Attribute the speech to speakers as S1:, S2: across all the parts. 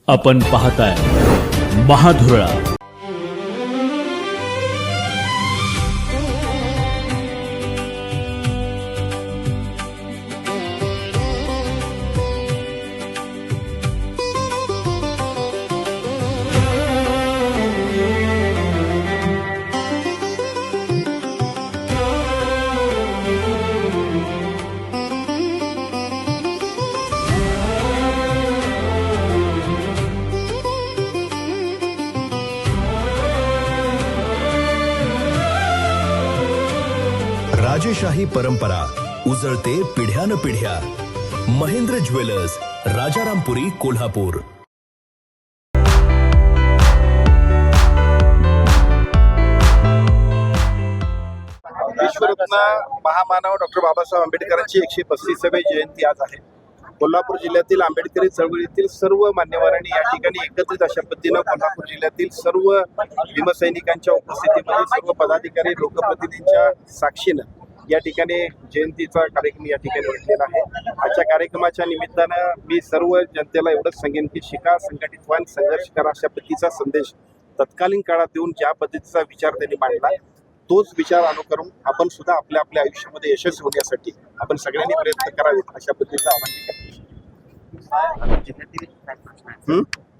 S1: आपण पाहताय महाधुरळा.
S2: राजेशाही परंपरा उजळते पिढ्यान पिढ्या. महेंद्र ज्वेलर्स, राजारामपुरी, कोल्हापूर.
S3: विश्वरत्न महामानव डॉक्टर बाबासाहेब आंबेडकरांची 135वी जयंती आज आहे. कोल्हापूर जिल्ह्यातील आंबेडकरी चळवळीतील सर्व मान्यवरांनी या ठिकाणी एकत्रित अशा पद्धतीनं कोल्हापूर जिल्ह्यातील सर्व भीमसैनिकांच्या उपस्थितीमध्ये सर्व पदाधिकारी लोकप्रतिनिधींच्या साक्षीनं या ठिकाणी जयंतीचा कार्यक्रम या ठिकाणी घेतलेला आहे. आजच्या कार्यक्रमाच्या निमित्तानं मी सर्व जनतेला एवढंच सांगेन की शिका, संघटित व्हा, संघर्ष करा अशा पद्धतीचा संदेश तत्कालीन काळात देऊन ज्या पद्धतीचा विचार त्यांनी मांडला तोच विचार अनुकरून आपण सुद्धा आपल्या आपल्या आयुष्यामध्ये यशस्वी होण्यासाठी आपण सगळ्यांनी प्रयत्न करावेत अशा पद्धतीचं आवाहन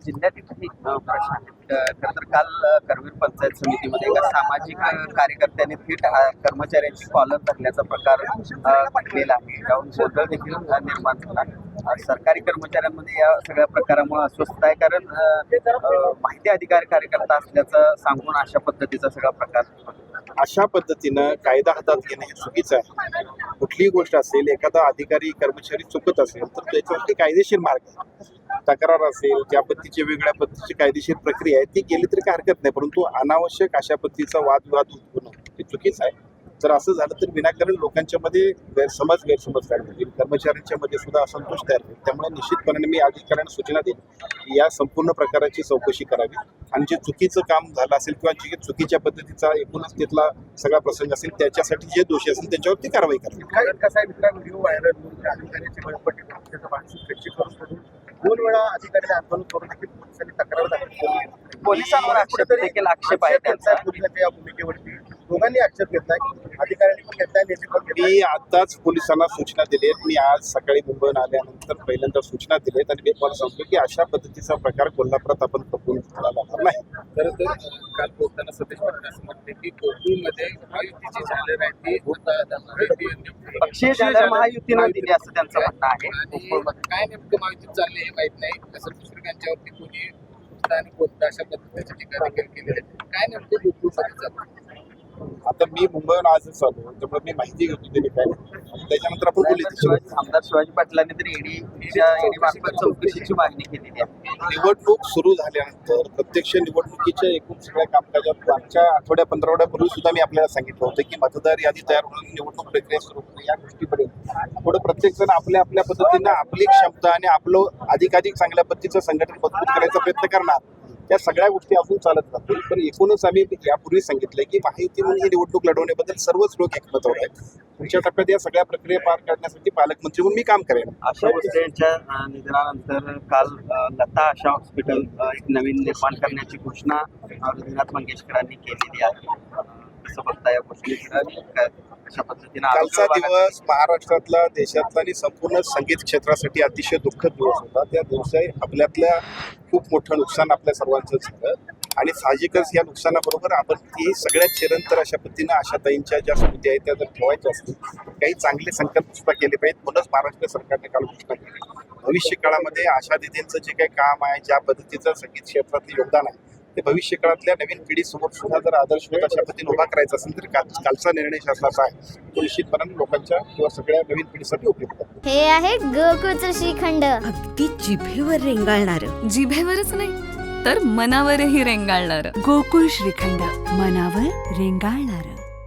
S4: जिल्ह्यातील काही प्रश्न आहेत. खरं तर काल करवीर पंचायत समितीमध्ये एका सामाजिक कार्यकर्त्यांनी थेट कर्मचाऱ्यांची कॉलर धरल्याचा प्रकार घडलेला आहे. त्यावरून गोंधळ देखील निर्माण झाला. सरकारी कर्मचाऱ्यांमध्ये या सगळ्या प्रकारामुळे अस्वस्थता आहे, कारण माहिती अधिकार कार्यकर्ता असल्याचं सांगून अशा पद्धतीचा सगळा प्रकार.
S3: अशा पद्धतीनं कायदा हातात घेणं हे चुकीचं आहे. कुठलीही गोष्ट असेल, एखादा अधिकारी कर्मचारी चुकत असेल तर त्याच्यावरती कायदेशीर मार्ग आहे. तक्रार असेल, ज्या पद्धतीची वेगळ्या पद्धतीची कायदेशीर प्रक्रिया आहे ती केली तरी काही हरकत नाही, परंतु अनावश्यक अशा पद्धतीचा वादविवाद उद्भवणं हे चुकीचं आहे. जर असं झालं तर विनाकारण लोकांच्या मध्ये गैरसमज तयार होतील, कर्मचाऱ्यांच्या मध्ये सुद्धा असंतोष तयार होईल. त्यामुळे निश्चितपणे मी अधिकाऱ्यांना सूचना देईन की या संपूर्ण प्रकाराची चौकशी करावी आणि जे चुकीचं काम झालं असेल किंवा जे चुकीच्या पद्धतीचा एकूणच तिथला सगळा प्रसंग असेल त्याच्यासाठी जे दोषी असेल त्यांच्यावरती कारवाई करावी.
S5: कसा आहे, व्हिडिओ व्हायरल होऊन अधिकाऱ्याची गडबड त्याचं मानसिक करून 2 वेळा अधिकाऱ्याने आंदोलन करून देखील पोलिसांनी तक्रार दाखल केली.
S4: पोलिसांवर देखील आक्षेप आहे त्यांचा.
S5: पोलिसांच्या या भूमिकेवरती दोघांनी आक्षेप घेतलाय, अधिकाऱ्यांनी पण घेतलाय, नेते पण घेतलाय.
S3: मी आताच पोलिसांना सूचना दिलेत. मी आज सकाळी मुंबईहून आल्यानंतर पहिल्यांदा सूचना दिलेत आणि मी तुम्हाला सांगतो की अशा पद्धतीचा प्रकार कोल्हापुरात आपण पकडून लागणार नाही.
S6: खरं तर काल बोलताना सतीश पाटील असं म्हणते की कोकणमध्ये महायुतीची झाले नाही
S4: पक्षीय झालं महायुतीनं दिली असं त्यांचं म्हणणं आहे.
S6: आणि काय नेमकं महायुतीत चालले हे माहित नाही. असं दुसऱ्यांच्यावरती कोणी आणि कोणत्या अशा पद्धतीची टीका देखील केलेली आहे. काय नेमकं गोकुळमध्ये चाललं?
S3: आता मी मुंबईहून आजच आलो, त्यामुळे मी माहिती घेतो त्यांनी काय, त्याच्यानंतर आपण बोलू.
S4: आमदार शिवाजी पाटलांनी तर ईडी मार्फत चौकशीची मागणी केलेली आहे.
S3: निवडणूक सुरू झाल्यानंतर प्रत्यक्ष निवडणुकीच्या एकूण सगळ्या कामकाजात मागच्या आठवड्या 15 आठवड्यापूर्वी सुद्धा मी आपल्याला सांगितलं होतं की मतदार यादी तयार होऊन निवडणूक प्रक्रिया सुरू होते. या गोष्टीपर्यंत पुढे प्रत्येक जण आपल्या आपल्या पद्धतीनं आपली क्षमता आणि आपलं अधिकाधिक चांगल्या पद्धतीचं संघटन मजबूत करायचा प्रयत्न करणार. त्या सगळ्या गोष्टी अजून चालत राहतील. पण एकूणच आम्ही यापूर्वी सांगितलंय की महायुती म्हणून ही निवडणूक लढवण्याबद्दल सर्वच लोक एकमत होत आहेत. पुढच्या टप्प्यात या सगळ्या प्रक्रिया पार काढण्यासाठी पालकमंत्री म्हणून मी काम करेन.
S4: आशा भोसले यांच्या निधनानंतर काल लता आशा हॉस्पिटल एक नवीन निर्माण करण्याची घोषणा रघुनाथ मंगेशकरांनी केलेली आहे. कसं बघता या गोष्टीकडे? अशा पद्धतीने
S3: कालचा दिवस महाराष्ट्रातला, देशातला आणि संपूर्ण संगीत क्षेत्रासाठी अतिशय दुःखद दिवस होता. त्या दिवशी आपल्यातल्या खूप मोठं नुकसान आपल्या सर्वांचं झालं आणि साहजिकच या नुकसानाबरोबर आपण ती सगळ्यात चिरंतर अशा पद्धतीनं आशाताईंच्या ज्या स्मृती आहेत त्या जर ठेवायच्या असतील काही चांगले संकल्प सुद्धा केले पाहिजेत. म्हणूनच महाराष्ट्र सरकारने काल घोषणा केली भविष्य काळामध्ये आशा दिदींचं जे काही काम आहे, ज्या पद्धतीचं संगीत क्षेत्रातलं योगदान आहे ते भविष्य काळातल्या नवीन पिढीसमोर सुद्धा जर आदर्श अशा पद्धतीने उभा करायचा असेल तर कालचा निर्णय शासनाचा आहे तो निश्चितपणे लोकांच्या किंवा सगळ्या नवीन पिढीसाठी उपयुक्त आहे.
S7: हे आहे गोकुळचं श्रीखंड,
S8: अगदी जिभेवर रेंगाळणार.
S9: जिभेवरच नाही तर मनावरही रेंगाळणार.
S8: गोकुळ श्रीखंड, मनावर रेंगाळणार.